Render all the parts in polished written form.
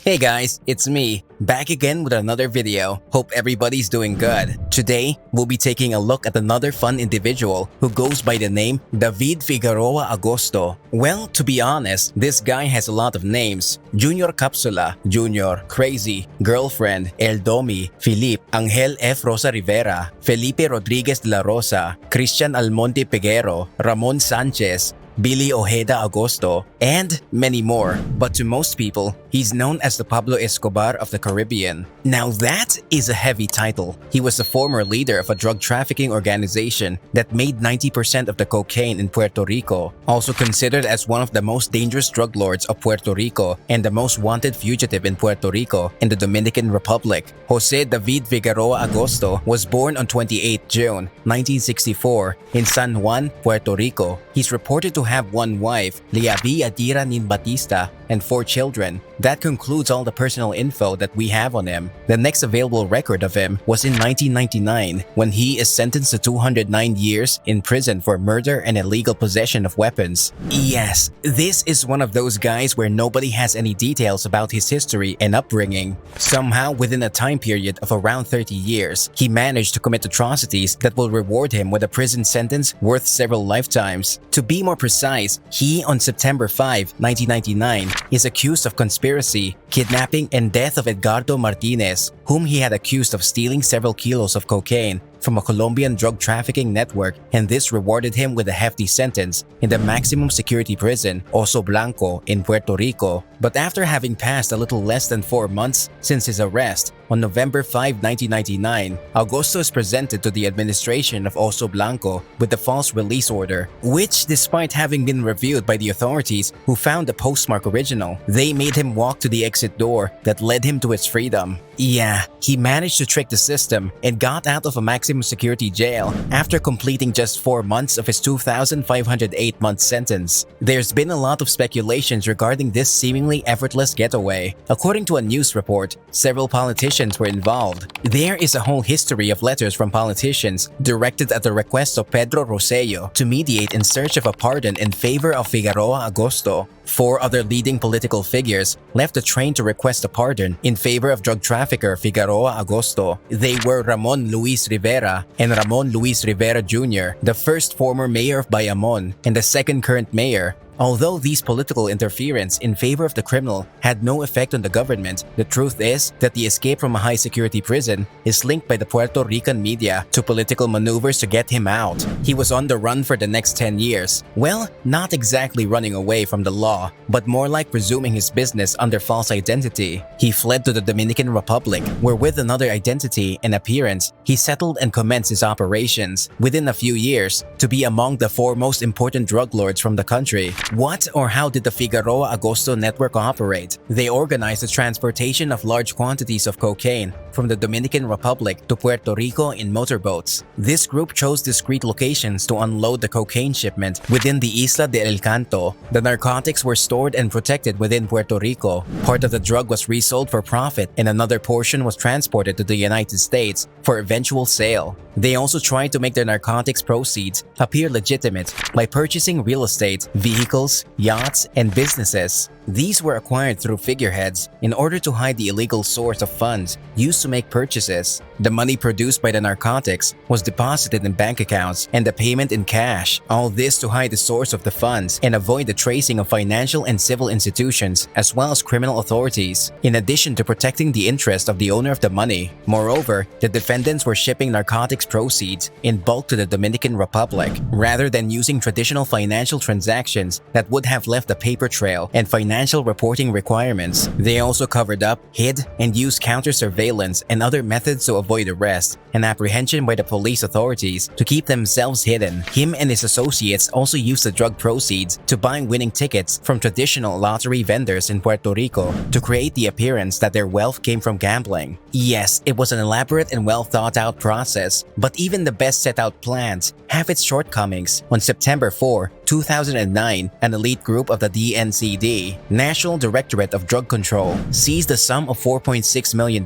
Hey guys, it's me, back again with another video. Hope everybody's doing good. Today, we'll be taking a look at another fun individual who goes by the name David Figueroa Agosto. Well, to be honest, this guy has a lot of names. Junior Capsula, Junior, Crazy, Girlfriend, El Domi, Philip, Angel F. Rosa Rivera, Felipe Rodriguez de la Rosa, Christian Almonte Peguero, Ramon Sanchez, Billy Ojeda Agosto, and many more. But to most people, he's known as the Pablo Escobar of the Caribbean. Now that is a heavy title. He was the former leader of a drug trafficking organization that made 90% of the cocaine in Puerto Rico, also considered as one of the most dangerous drug lords of Puerto Rico and the most wanted fugitive in Puerto Rico and the Dominican Republic. José David Figueroa Agosto was born on 28 June 1964 in San Juan, Puerto Rico. He's reported to have one wife, Leavy Yadira Nin Batista, and 4 children. That concludes all the personal info that we have on him. The next available record of him was in 1999 when he is sentenced to 209 years in prison for murder and illegal possession of weapons. Yes, this is one of those guys where nobody has any details about his history and upbringing. Somehow, within a time period of around 30 years, he managed to commit atrocities that will reward him with a prison sentence worth several lifetimes. To be more precise, he on September 5, 1999, is accused of conspiracy, kidnapping, and death of Edgardo Martinez, whom he had accused of stealing several kilos of cocaine from a Colombian drug trafficking network, and this rewarded him with a hefty sentence in the maximum security prison, Oso Blanco, in Puerto Rico. But after having passed a little less than 4 months since his arrest, on November 5, 1999, Agosto is presented to the administration of Oso Blanco with a false release order, which, despite having been reviewed by the authorities who found the postmark original, they made him walk to the exit door that led him to his freedom. Yeah, he managed to trick the system and got out of a maximum security jail after completing just 4 months of his 2,508-month sentence. There's been a lot of speculations regarding this seemingly effortless getaway. According to a news report, several politicians were involved. There is a whole history of letters from politicians directed at the request of Pedro Rosselló to mediate in search of a pardon in favor of Figueroa Agosto. 4 other leading political figures left the train to request a pardon in favor of drug trafficker Figueroa Agosto. They were Ramon Luis Rivera and Ramon Luis Rivera Jr., the first former mayor of Bayamon and the second current mayor. Although these political interference in favor of the criminal had no effect on the government, the truth is that the escape from a high-security prison is linked by the Puerto Rican media to political maneuvers to get him out. He was on the run for the next 10 years. Well, not exactly running away from the law, but more like resuming his business under false identity. He fled to the Dominican Republic, where with another identity and appearance, he settled and commenced his operations within a few years to be among the 4 most important drug lords from the country. What or how did the Figueroa Agosto network operate? They organized the transportation of large quantities of cocaine from the Dominican Republic to Puerto Rico in motorboats. This group chose discrete locations to unload the cocaine shipment within the Isla de El Canto. The narcotics were stored and protected within Puerto Rico. Part of the drug was resold for profit and another portion was transported to the United States for eventual sale. They also tried to make their narcotics proceeds appear legitimate by purchasing real estate, vehicles, yachts, and businesses. These were acquired through figureheads in order to hide the illegal source of funds used to make purchases. The money produced by the narcotics was deposited in bank accounts and the payment in cash. All this to hide the source of the funds and avoid the tracing of financial and civil institutions as well as criminal authorities, in addition to protecting the interest of the owner of the money. Moreover, the defendants were shipping narcotics proceeds in bulk to the Dominican Republic rather than using traditional financial transactions that would have left a paper trail and financial reporting requirements. They also covered up, hid, and used counter-surveillance and other methods to avoid arrest and apprehension by the police authorities to keep themselves hidden. Him and his associates also used the drug proceeds to buy winning tickets from traditional lottery vendors in Puerto Rico to create the appearance that their wealth came from gambling. Yes, it was an elaborate and well thought out process, but even the best set out plans have its shortcomings. On September 4, 2009, an elite group of the DNCD, National Directorate of Drug Control, seized a sum of $4.6 million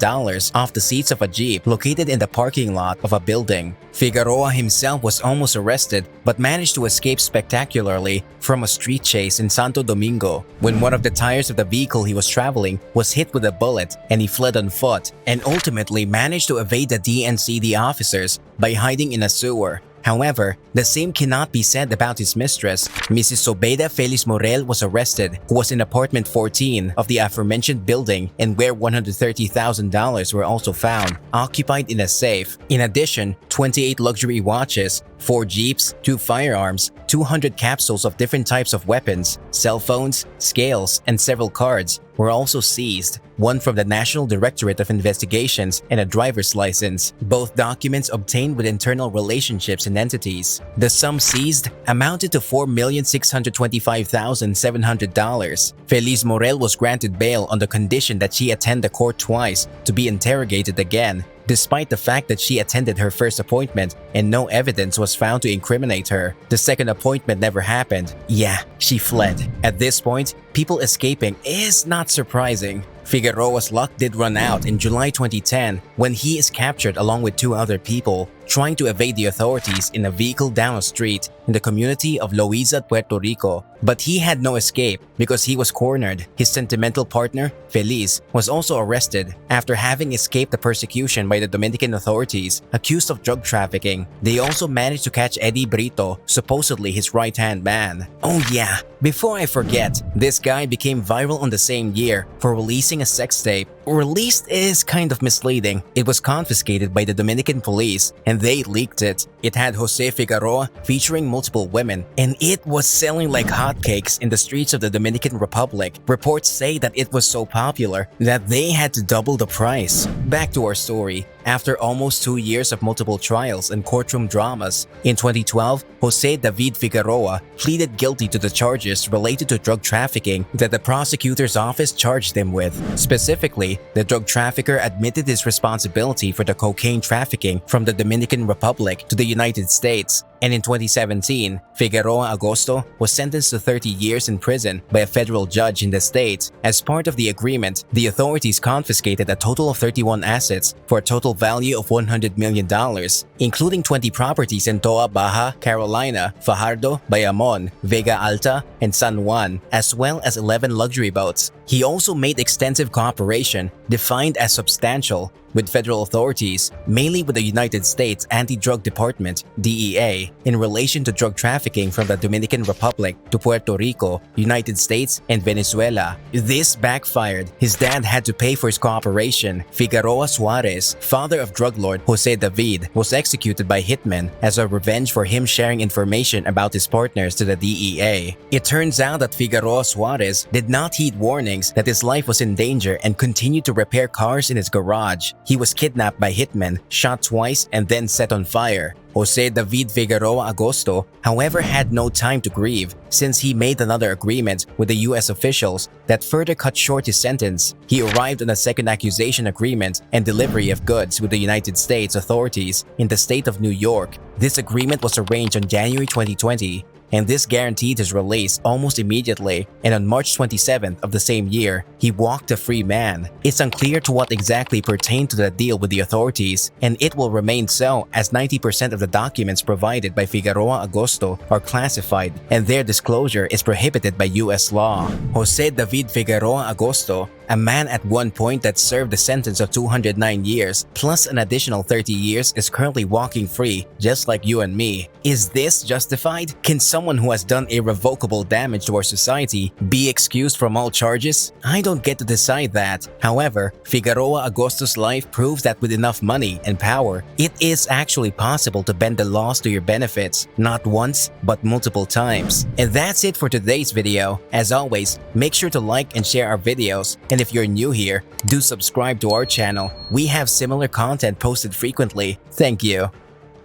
off the seats of a jeep located in the parking lot of a building. Figueroa himself was almost arrested but managed to escape spectacularly from a street chase in Santo Domingo when one of the tires of the vehicle he was traveling was hit with a bullet, and he fled on foot and ultimately managed to evade the DNCD officers by hiding in a sewer. However, the same cannot be said about his mistress. Mrs. Zobeda Feliz Morel was arrested, who was in apartment 14 of the aforementioned building, and where $130,000 were also found, occupied in a safe. In addition, 28 luxury watches, 4 jeeps, 2 firearms, 200 capsules of different types of weapons, cell phones, scales, and several cards were also seized, one from the National Directorate of Investigations and a driver's license, both documents obtained with internal relationships and entities. The sum seized amounted to $4,625,700. Feliz Morel was granted bail on the condition that she attend the court twice to be interrogated again, despite the fact that she attended her first appointment and no evidence was found to incriminate her. The second appointment never happened. Yeah, she fled. At this point, people escaping is not surprising. Figueroa's luck did run out in July 2010 when he is captured along with 2 other people trying to evade the authorities in a vehicle down a street in the community of Loiza, Puerto Rico. But he had no escape because he was cornered. His sentimental partner, Feliz, was also arrested after having escaped the persecution by the Dominican authorities, accused of drug trafficking. They also managed to catch EDDY BRITO, supposedly his right-hand man. Oh yeah, before I forget, this guy became viral on the same year for releasing a sex tape. Released is kind of misleading. It was confiscated by the Dominican police and they leaked it. It had José Figueroa featuring multiple women, and it was selling like hotcakes in the streets of the Dominican Republic. Reports say that it was so popular that they had to double the price. Back to our story. After almost 2 years of multiple trials and courtroom dramas, in 2012, José David Figueroa pleaded guilty to the charges related to drug trafficking that the prosecutor's office charged him with. Specifically, the drug trafficker admitted his responsibility for the cocaine trafficking from the Dominican Republic to the United States. And in 2017, Figueroa Agosto was sentenced to 30 years in prison by a federal judge in the state. As part of the agreement, the authorities confiscated a total of 31 assets for a total value of $100 million, including 20 properties in Toa Baja, Carolina, Fajardo, Bayamon, Vega Alta, and San Juan, as well as 11 luxury boats. He also made extensive cooperation, defined as substantial, with federal authorities, mainly with the United States Anti-Drug Department, DEA, in relation to drug trafficking from the Dominican Republic to Puerto Rico, United States, and Venezuela. This backfired. His dad had to pay for his cooperation. Figueroa Suarez, father of drug lord José David, was executed by hitmen as a revenge for him sharing information about his partners to the DEA. It turns out that Figueroa Suarez did not heed warnings that his life was in danger and continued to repair cars in his garage. He was kidnapped by hitmen, shot twice, and then set on fire. José David Figueroa Agosto, however, had no time to grieve since he made another agreement with the US officials that further cut short his sentence. He arrived on a second accusation agreement and delivery of goods with the United States authorities in the state of New York. This agreement was arranged on January 2020. And this guaranteed his release almost immediately, and on March 27th of the same year, he walked a free man. It's unclear to what exactly pertained to the deal with the authorities, and it will remain so as 90% of the documents provided by Figueroa Agosto are classified, and their disclosure is prohibited by US law. José David Figueroa Agosto, a man at one point that served a sentence of 209 years, plus an additional 30 years, is currently walking free, just like you and me. Is this justified? Can someone who has done irrevocable damage to our society be excused from all charges? I don't get to decide that. However, Figueroa Agosto's life proves that with enough money and power, it is actually possible to bend the laws to your benefits, not once, but multiple times. And that's it for today's video. As always, make sure to like and share our videos. And if you're new here, do subscribe to our channel. We have similar content posted frequently. Thank you.